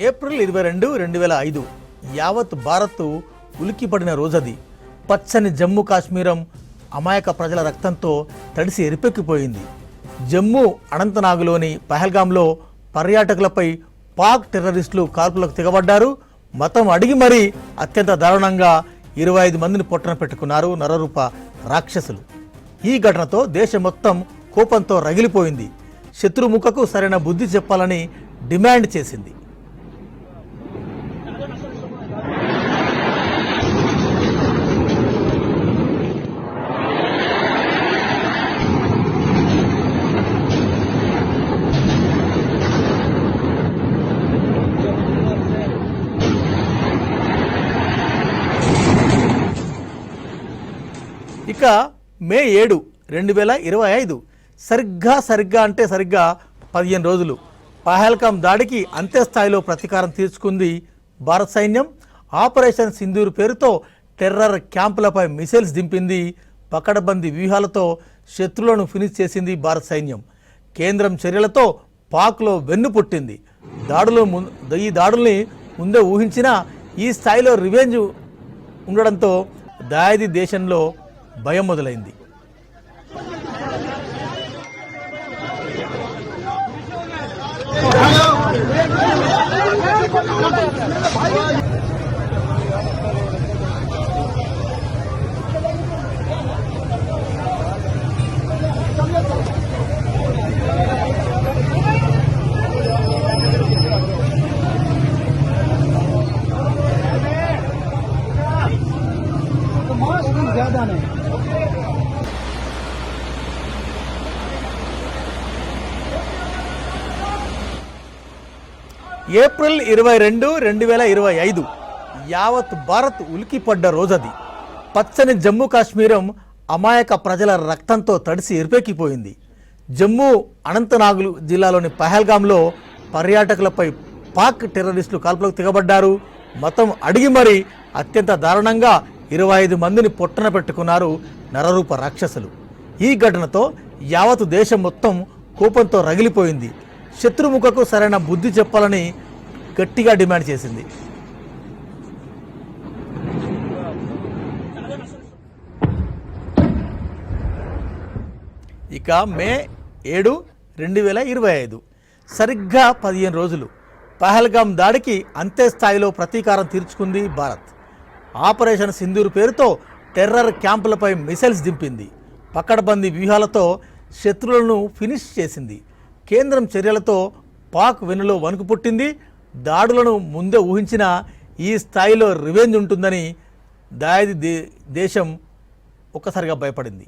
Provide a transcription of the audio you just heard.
April 22, 2005 యావత్ భారత్ ఉలిక్కిపడిన రోజది. పచ్చని జమ్మూ కాశ్మీరం అమాయక ప్రజల రక్తంతో తడిసి ఎరిపెక్కిపోయింది. జమ్మూ అనంతనాగ్లోని పహల్గాంలో పర్యాటకులపై పాక్ టెర్రరిస్టులు కాల్పులకు తెగబడ్డారు. మతం అడిగి మరీ అత్యంత దారుణంగా 25 మందిని పొట్టన పెట్టుకున్నారు నరరూప రాక్షసులు. ఈ ఘటనతో దేశం మొత్తం కోపంతో రగిలిపోయింది. శత్రుముఖకు సరైన బుద్ధి చెప్పాలని డిమాండ్ చేసింది. ఇక మే 7, 2025 సరిగ్గా అంటే 15 రోజులు పహల్గాం దాడికి అంత్యస్థాయిలో ప్రతీకారం తీర్చుకుంది భారత సైన్యం. ఆపరేషన్ సింధూర్ పేరుతో టెర్రర్ క్యాంపులపై మిసైల్స్ దింపింది. పకడ్బందీ వ్యూహాలతో శత్రువులను ఫినిష్ చేసింది భారత సైన్యం. కేంద్రం చర్యలతో పాక్లో వెన్ను పుట్టింది. ఈ దాడుల్ని ముందే ఊహించినా ఈ స్థాయిలో రివెంజ్ ఉండడంతో దాయాది దేశంలో భయం మొదలైంది. ఏప్రిల్ 22, 2025 యావత్ భారత్ ఉలికిపడ్డ రోజది. పచ్చని జమ్మూ కాశ్మీరం అమాయక ప్రజల రక్తంతో తడిసి ఎరిపెక్కిపోయింది. జమ్మూ అనంతనాగ్ జిల్లాలోని పహల్గాంలో పర్యాటకులపై పాక్ టెర్రరిస్టులు కాల్పులకు తెగబడ్డారు. మతం అడిగి మరీ అత్యంత దారుణంగా 25 మందిని పొట్టన పెట్టుకున్నారు నరరూప రాక్షసులు. ఈ ఘటనతో యావత్ దేశం మొత్తం కోపంతో రగిలిపోయింది. శత్రుముఖకు సరైన బుద్ధి చెప్పాలని గట్టిగా డిమాండ్ చేసింది. ఇక మే 7, 2025 సరిగ్గా 15 రోజులు పహల్గాం దాడికి అంత్యస్థాయిలో ప్రతీకారం తీర్చుకుంది భారత్. ఆపరేషన్ సింధూర్ పేరుతో టెర్రర్ క్యాంపులపై మిసైల్స్ దింపింది. పకడ్బందీ వ్యూహాలతో శత్రువులను ఫినిష్ చేసింది. కేంద్రం చర్యలతో పాక్ వెన్నులో వణుకు పుట్టింది. దాడులను ముందే ఊహించిన ఈ స్థాయిలో రివెంజ్ ఉంటుందని దాయాది దేశం ఒక్కసారిగా భయపడింది.